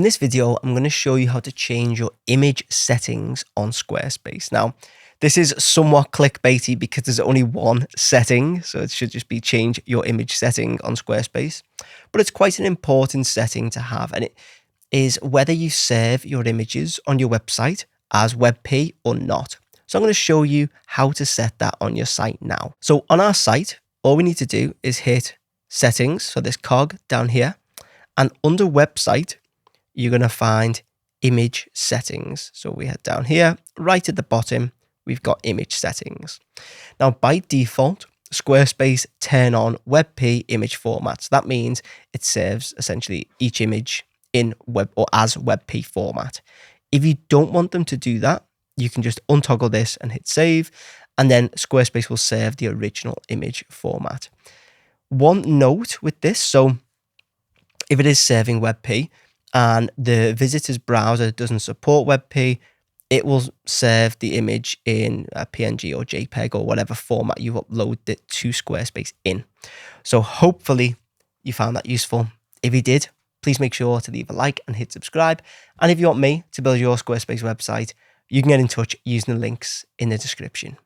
In this video, I'm going to show you how to change your image settings on Squarespace. Now, this is somewhat clickbaity because there's only one setting, so it should just be change your image setting on Squarespace. But it's quite an important setting to have, and it is whether you save your images on your website as WebP or not. So I'm going to show you how to set that on your site now. So on our site, all we need to do is hit settings, so this cog down here, and under website, you're going to find image settings. So we head down here, right at the bottom, we've got image settings. Now, by default, Squarespace turn on WebP image formats. That means it saves essentially each image in web or as WebP format. If you don't want them to do that, you can just untoggle this and hit save, and then Squarespace will save the original image format. One note with this, so if it is saving WebP, and the visitor's browser doesn't support WebP, it will save the image in a PNG or JPEG or whatever format you've uploaded it to Squarespace in. So hopefully you found that useful. If you did, please make sure to leave a like and hit subscribe. And if you want me to build your Squarespace website, you can get in touch using the links in the description.